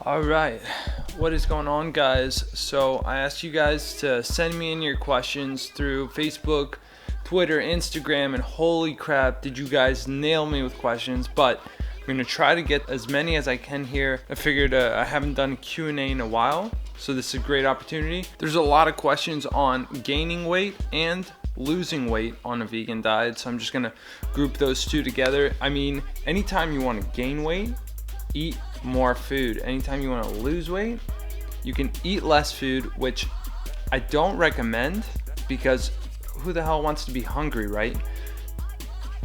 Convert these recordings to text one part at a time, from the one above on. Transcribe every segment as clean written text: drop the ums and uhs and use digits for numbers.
All right, what is going on, guys? So I asked you guys to send me in your questions through Facebook, Twitter, Instagram, and holy crap, did you guys nail me with questions. But I'm gonna try to get as many as I can here. I figured I haven't done Q&A in a while, so this is a great opportunity. There's a lot of questions on gaining weight and losing weight on a vegan diet, so I'm just gonna group those two together. I mean, anytime you want to gain weight, eat more food. Anytime you want to lose weight, you can eat less food, which I don't recommend, because who the hell wants to be hungry, right?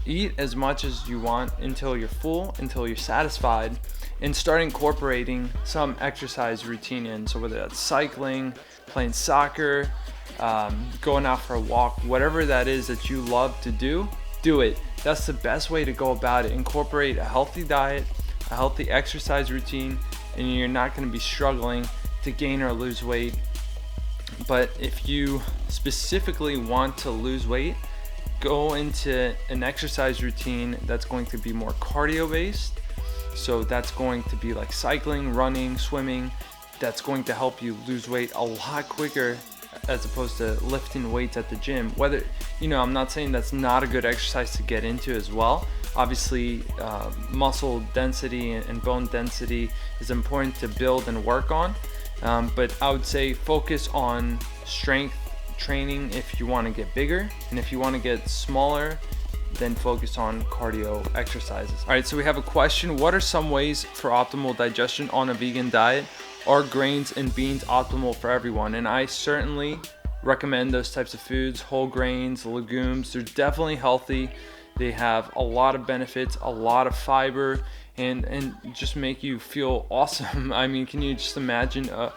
Eat as much as you want until you're full, until you're satisfied, and start incorporating some exercise routine in. So whether that's cycling, playing soccer, going out for a walk, whatever that is that you love to do, do it. That's the best way to go about it. Incorporate a healthy diet, a healthy exercise routine, and you're not going to be struggling to gain or lose weight. But if you specifically want to lose weight, go into an exercise routine that's going to be more cardio based. So that's going to be like cycling, running, swimming. That's going to help you lose weight a lot quicker as opposed to lifting weights at the gym. Whether, I'm not saying that's not a good exercise to get into as well. Obviously, muscle density and bone density is important to build and work on. But I would say focus on strength training if you want to get bigger, and if you want to get smaller, then focus on cardio exercises. All right, so we have a question. What are some ways for optimal digestion on a vegan diet? Are grains and beans optimal for everyone? And I certainly recommend those types of foods. Whole grains, legumes, they're definitely healthy. They have a lot of benefits, a lot of fiber, and just make you feel awesome. I mean, can you just imagine a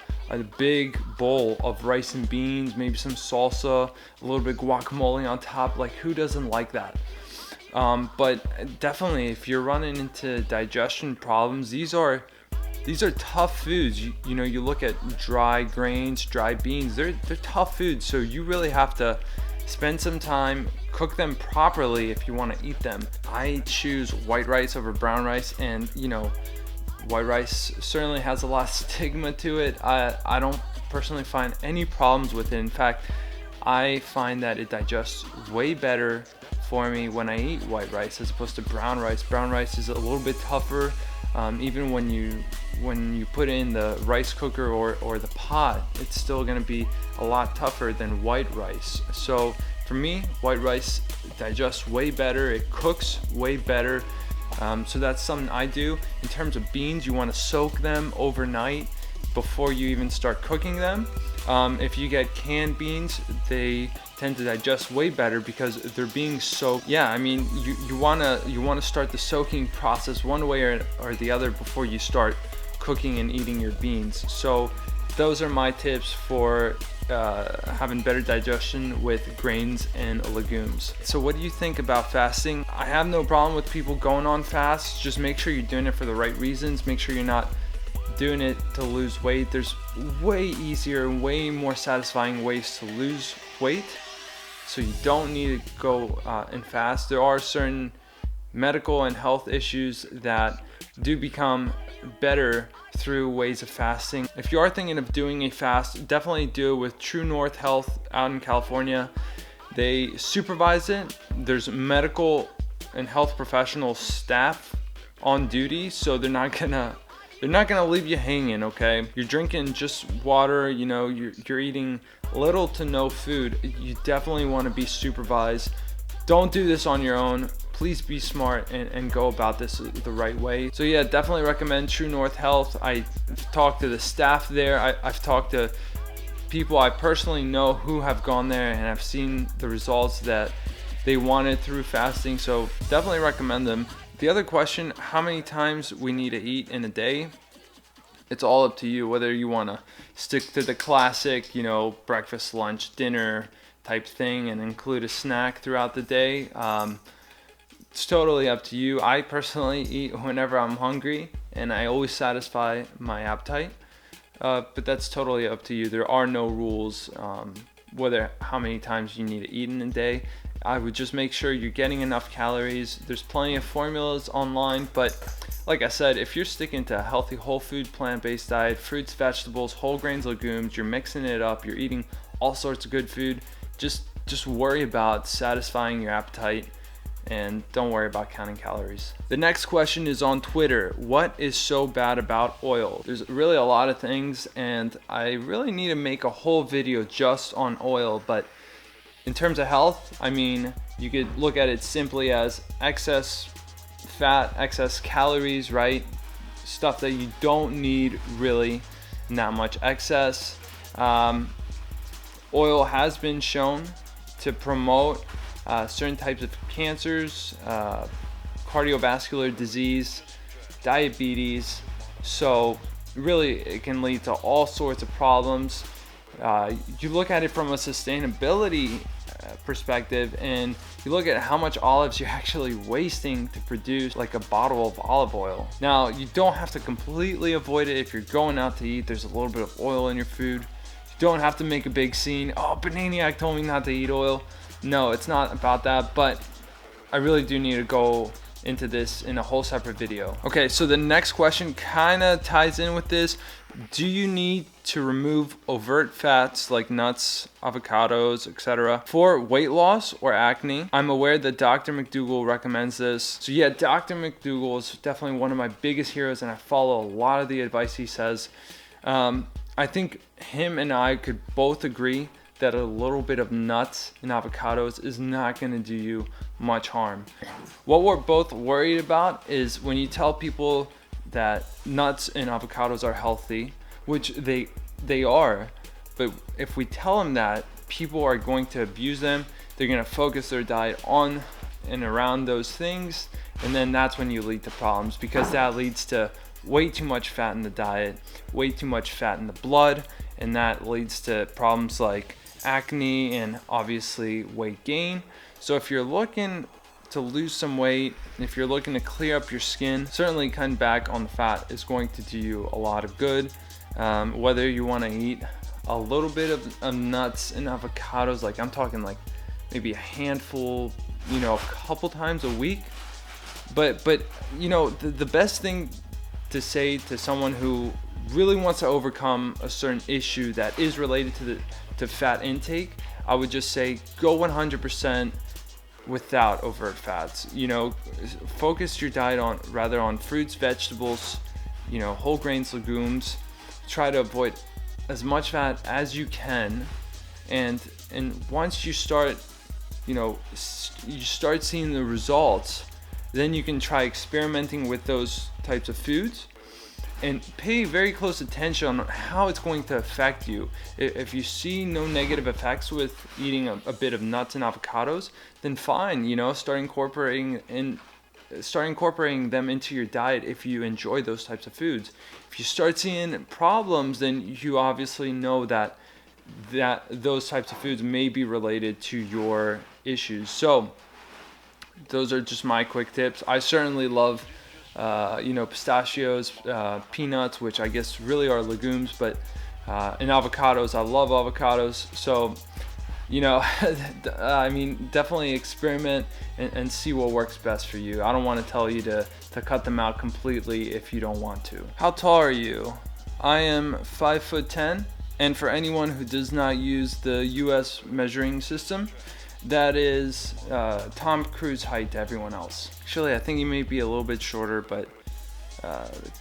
big bowl of rice and beans, maybe some salsa, a little bit guacamole on top? Like, who doesn't like that? But definitely, if you're running into digestion problems, these are tough foods. You look at dry grains, dry beans, they're tough foods. So you really have to spend some time, cook them properly if you want to eat them. I choose white rice over brown rice, and white rice certainly has a lot of stigma to it. I don't personally find any problems with it. In fact, I find that it digests way better for me when I eat white rice as opposed to brown rice. Brown rice is a little bit tougher. Even when you put it in the rice cooker or the pot, it's still going to be a lot tougher than white rice. So for me, white rice digests way better, it cooks way better. So that's something I do. In terms of beans, you want to soak them overnight before you even start cooking them. If you get canned beans, they tend to digest way better because they're being soaked. Yeah, I mean, you wanna start the soaking process one way or the other before you start cooking and eating your beans. So those are my tips for having better digestion with grains and legumes. So what do you think about fasting? I have no problem with people going on fasts. Just make sure you're doing it for the right reasons. Make sure you're not doing it to lose weight. There's way easier and way more satisfying ways to lose weight, so you don't need to go and fast. There are certain medical and health issues that do become better through ways of fasting. If you are thinking of doing a fast, definitely do it with True North Health out in California. They supervise it. There's medical and health professional staff on duty, so they're not gonna leave you hanging, okay? You're drinking just water, you're eating little to no food. You definitely want to be supervised. Don't do this on your own. Please be smart and go about this the right way. So yeah, definitely recommend True North Health. I've talked to the staff there. I've talked to people I personally know who have gone there, and I've seen the results that they wanted through fasting. So definitely recommend them. The other question, how many times we need to eat in a day? It's all up to you, whether you want to stick to the classic, breakfast, lunch, dinner type thing and include a snack throughout the day. It's totally up to you. I personally eat whenever I'm hungry, and I always satisfy my appetite. But that's totally up to you. There are no rules whether how many times you need to eat in a day. I would just make sure you're getting enough calories. There's plenty of formulas online, but like I said, if you're sticking to a healthy whole food plant-based diet, fruits, vegetables, whole grains, legumes, you're mixing it up, you're eating all sorts of good food, just worry about satisfying your appetite and don't worry about counting calories. The next question is on Twitter. What is so bad about oil? There's really a lot of things, and I really need to make a whole video just on oil, but in terms of health, I mean, you could look at it simply as excess fat, excess calories, right? Stuff that you don't need, really, not much excess. Oil has been shown to promote certain types of cancers, cardiovascular disease, diabetes. So really it can lead to all sorts of problems. You look at it from a sustainability perspective, and you look at how much olives you're actually wasting to produce like a bottle of olive oil. Now, you don't have to completely avoid it. If you're going out to eat, there's a little bit of oil in your food. You don't have to make a big scene. Oh, Bananiac told me not to eat oil. No, it's not about that, but I really do need to go into this in a whole separate video. Okay, so the next question kind of ties in with this. Do you need to remove overt fats like nuts, avocados, etc. for weight loss or acne? I'm aware that Dr. McDougall recommends this. So yeah, Dr. McDougall is definitely one of my biggest heroes, and I follow a lot of the advice he says. I think him and I could both agree that a little bit of nuts and avocados is not going to do you much harm. What we're both worried about is when you tell people that nuts and avocados are healthy, which they are, but if we tell them that, people are going to abuse them. They're going to focus their diet on and around those things, and then that's when you lead to problems, because that leads to way too much fat in the diet, way too much fat in the blood, and that leads to problems like acne and obviously weight gain. So if you're looking to lose some weight, if you're looking to clear up your skin, certainly cutting back on the fat is going to do you a lot of good. Whether you want to eat a little bit of nuts and avocados, like I'm talking like maybe a handful, a couple times a week. But the best thing to say to someone who really wants to overcome a certain issue that is related to fat intake, I would just say go 100% without overt fats. Focus your diet on fruits, vegetables, whole grains, legumes. Try to avoid as much fat as you can, and once you start seeing the results, then you can try experimenting with those types of foods and pay very close attention on how it's going to affect you. If you see no negative effects with eating a bit of nuts and avocados, then fine, start incorporating them into your diet if you enjoy those types of foods. If you start seeing problems, then you obviously know that those types of foods may be related to your issues. So those are just my quick tips. I certainly love pistachios, peanuts, which I guess really are legumes, but and avocados. I love avocados. So I mean, definitely experiment and see what works best for you. I don't want to tell you to cut them out completely if you don't want to. How tall are you? I am 5'10", and for anyone who does not use the US measuring system, that is Tom Cruise height to everyone else. Actually, I think he may be a little bit shorter, but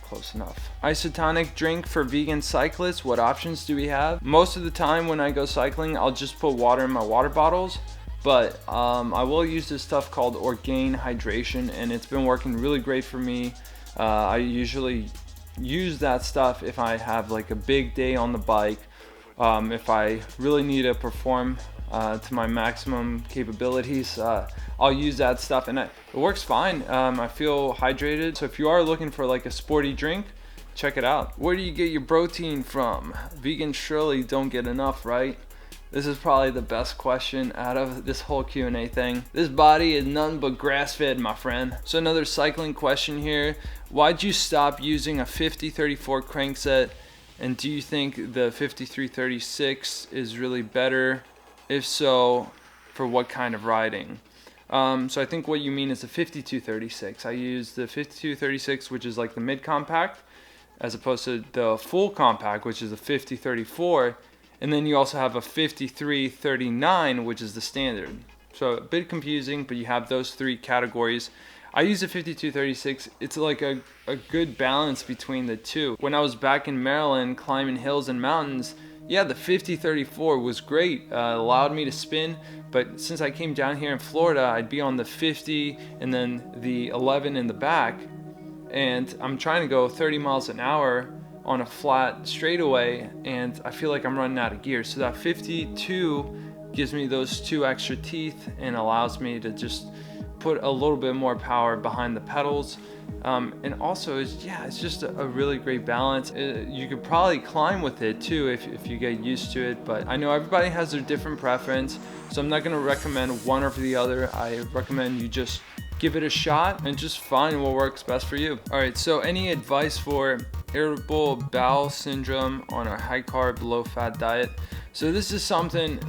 close enough. Isotonic drink for vegan cyclists. What options do we have? Most of the time when I go cycling, I'll just put water in my water bottles, but I will use this stuff called Orgain Hydration, and it's been working really great for me. I usually use that stuff if I have like a big day on the bike, if I really need to perform to my maximum capabilities. I'll use that stuff, and it works fine. I feel hydrated. So if you are looking for like a sporty drink, check it out. Where do you get your protein from? Vegans surely don't get enough, right? This is probably the best question out of this whole Q&A thing. This body is nothing but grass-fed, my friend. So another cycling question here. Why'd you stop using a 50-34 crankset? And do you think the 53-36 is really better? If so, for what kind of riding? So I think what you mean is the 5236. I use the 5236, which is like the mid-compact, as opposed to the full compact, which is a 5034. And then you also have a 5339, which is the standard. So a bit confusing, but you have those three categories. I use a 5236. It's like a good balance between the two. When I was back in Maryland climbing hills and mountains, yeah, the 5034 was great. Allowed me to spin. But since I came down here in Florida, I'd be on the 50 and then the 11 in the back. And I'm trying to go 30 miles an hour on a flat straightaway, and I feel like I'm running out of gear. So that 52 gives me those two extra teeth and allows me to just put a little bit more power behind the pedals. And also, it's just a really great balance. You could probably climb with it too if you get used to it, but I know everybody has their different preference, so I'm not going to recommend one over the other. I recommend you just give it a shot and just find what works best for you. All right, so any advice for irritable bowel syndrome on a high carb, low fat diet? So this is something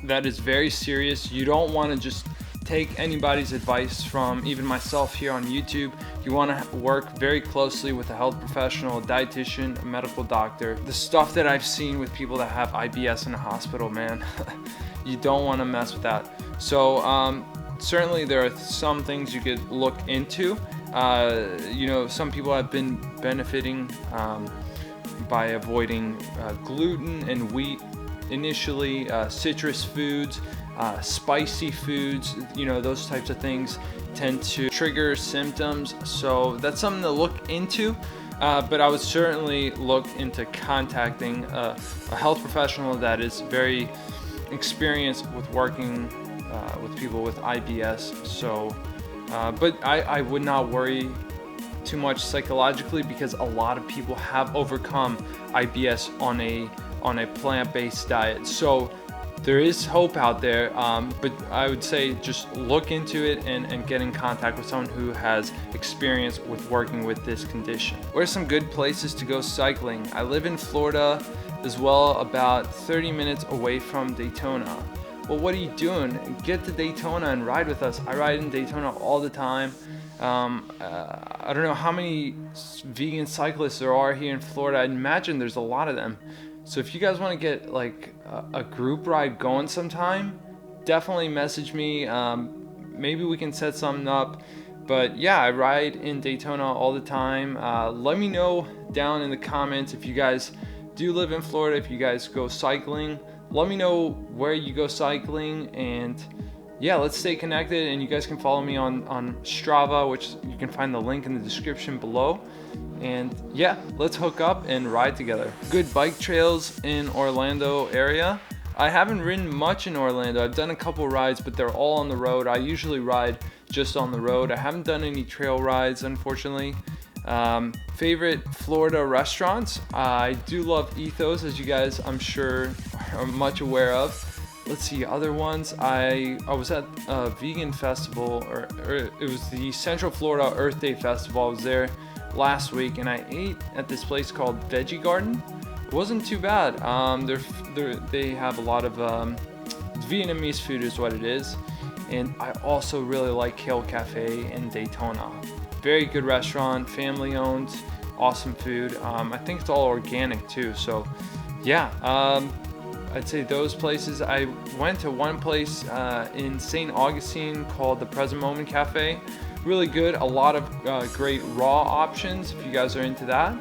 that is very serious. You don't want to just take anybody's advice from even myself here on YouTube. You want to work very closely with a health professional, a dietitian, a medical doctor. The stuff that I've seen with people that have IBS in a hospital, man, you don't want to mess with that. So certainly there are some things you could look into. Some people have been benefiting by avoiding gluten and wheat initially, citrus foods, spicy foods, those types of things tend to trigger symptoms. So that's something to look into. But I would certainly look into contacting a health professional that is very experienced with working with people with IBS. So, but I would not worry too much psychologically, because a lot of people have overcome IBS on a plant-based diet. So there is hope out there, but I would say just look into it and get in contact with someone who has experience with working with this condition. Where are some good places to go cycling? I live in Florida as well, about 30 minutes away from Daytona. Well, what are you doing? Get to Daytona and ride with us. I ride in Daytona all the time. I don't know how many vegan cyclists there are here in Florida. I'd imagine there's a lot of them. So if you guys want to get like a group ride going sometime, definitely message me. Maybe we can set something up. But yeah, I ride in Daytona all the time. Let me know down in the comments if you guys do live in Florida, if you guys go cycling. Let me know where you go cycling, and yeah, let's stay connected. And you guys can follow me on Strava, which you can find the link in the description below. And yeah, let's hook up and ride together. Good bike trails in Orlando area. I haven't ridden much in Orlando. I've done a couple rides, but they're all on the road. I usually ride just on the road. I haven't done any trail rides, unfortunately. Favorite Florida restaurants? I do love Ethos, as you guys I'm sure are much aware of. Let's see, other ones. I was at a vegan festival, or it was the Central Florida Earth Day Festival. I was there last week, and I ate at this place called Veggie Garden. It wasn't too bad. They have a lot of Vietnamese food is what it is. And I also really like Kale Cafe in Daytona. Very good restaurant, family owned, awesome food. I think it's all organic too. So yeah, I'd say those places. I went to one place in St. Augustine called the Present Moment Cafe. Really good, a lot of great raw options if you guys are into that.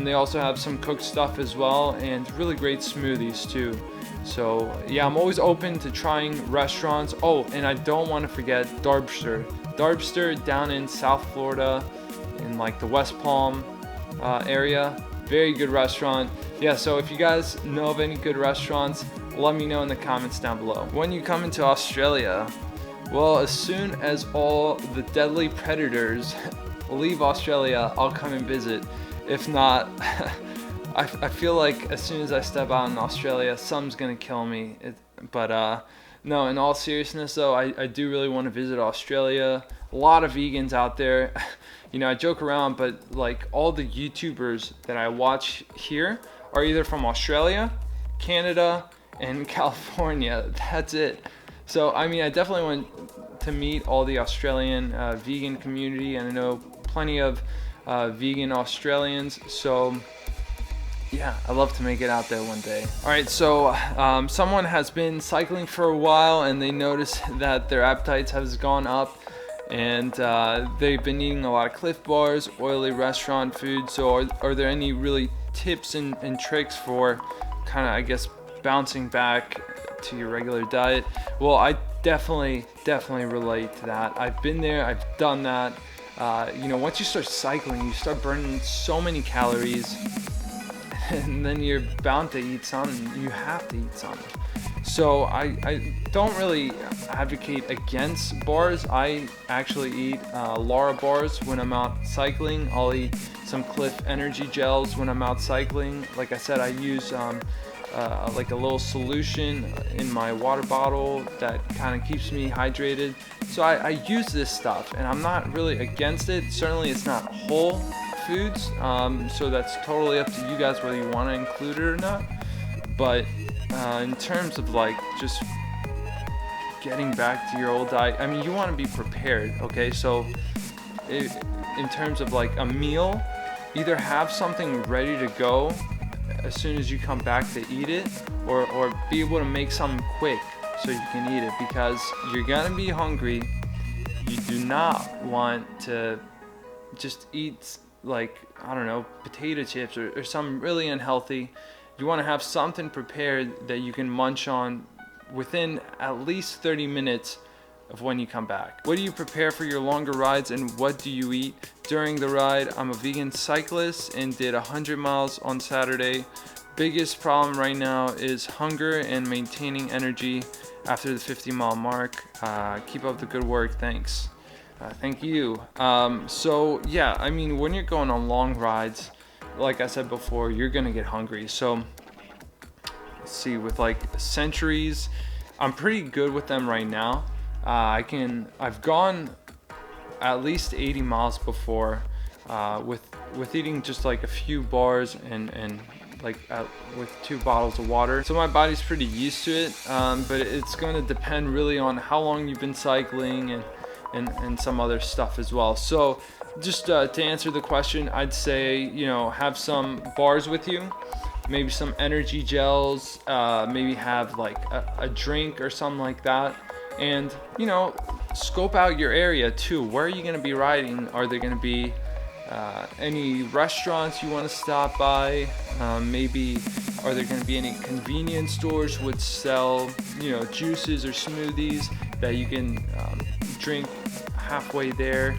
They also have some cooked stuff as well, and really great smoothies too. So yeah, I'm always open to trying restaurants. Oh, and I don't want to forget Darbster. Darbster down in South Florida, in like the West Palm area. Very good restaurant. Yeah, so if you guys know of any good restaurants, let me know in the comments down below. When you come into Australia, well, as soon as all the deadly predators leave Australia, I'll come and visit. If not, I feel like as soon as I step out in Australia, something's gonna kill me. No, in all seriousness though, I do really want to visit Australia. A lot of vegans out there. I joke around, but like all the YouTubers that I watch here are either from Australia, Canada, and California. That's it. So I mean, I definitely want to meet all the Australian vegan community, and I know plenty of vegan Australians. So yeah, I'd love to make it out there one day. All right, so someone has been cycling for a while and they notice that their appetites has gone up, and they've been eating a lot of Cliff Bars, oily restaurant food. So are there any really tips and tricks for kind of, I guess, bouncing back to your regular diet? Well, I definitely relate to that. I've been there, I've done that. You know, once you start cycling, you start burning so many calories, and then you're bound to eat something. You have to eat something. So I don't really advocate against bars. I actually eat Lara bars when I'm out cycling. I'll eat some Cliff energy gels when I'm out cycling. Like I said, I use like a little solution in my water bottle that kind of keeps me hydrated. So I use this stuff, and I'm not really against it. Certainly it's not whole foods, so that's totally up to you guys whether you want to include it or not. But in terms of like just getting back to your old diet, I mean, you want to be prepared, okay? So in terms of like a meal, either have something ready to go as soon as you come back to eat it, or be able to make something quick so you can eat it, because you're gonna be hungry. You do not want to just eat, like, I don't know, potato chips or something really unhealthy. You want to have something prepared that you can munch on within at least 30 minutes of when you come back. What do you prepare for your longer rides, and what do you eat during the ride? I'm a vegan cyclist and did 100 miles on Saturday. Biggest problem right now is hunger and maintaining energy after the 50-mile mark. Keep up the good work, thanks. Thank you. So yeah, I mean, when you're going on long rides, like I said before, you're gonna get hungry. So let's see, with like Centuries, I'm pretty good with them right now. I've gone at least 80 miles before with eating just like a few bars and like with 2 bottles of water. So my body's pretty used to it, but it's going to depend really on how long you've been cycling and some other stuff as well. So just to answer the question, I'd say, you know, have some bars with you, maybe some energy gels, maybe have like a drink or something like that. And, you know, scope out your area too. Where are you going to be riding? Are there going to be any restaurants you want to stop by? Maybe are there going to be any convenience stores which sell, you know, juices or smoothies that you can drink halfway there?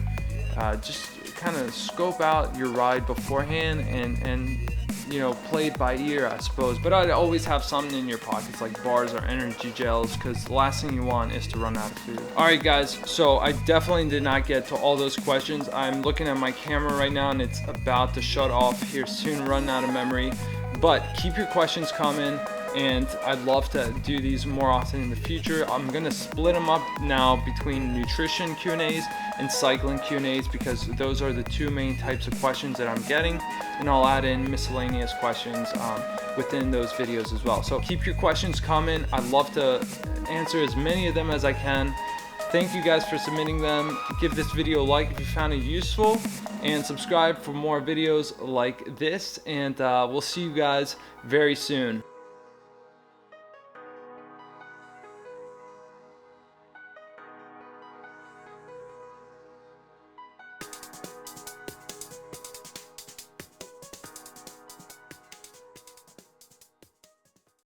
Just kind of scope out your ride beforehand and you know, play it by ear, I suppose. But I'd always have something in your pockets, like bars or energy gels, because the last thing you want is to run out of food. All right, guys, so I definitely did not get to all those questions. I'm looking at my camera right now, and it's about to shut off here soon, running out of memory. But keep your questions coming, and I'd love to do these more often in the future. I'm gonna split them up now between nutrition Q&As and cycling Q&As, because those are the 2 main types of questions that I'm getting, and I'll add in miscellaneous questions within those videos as well. So keep your questions coming. I'd love to answer as many of them as I can. Thank you guys for submitting them. Give this video a like if you found it useful, and subscribe for more videos like this, and we'll see you guys very soon.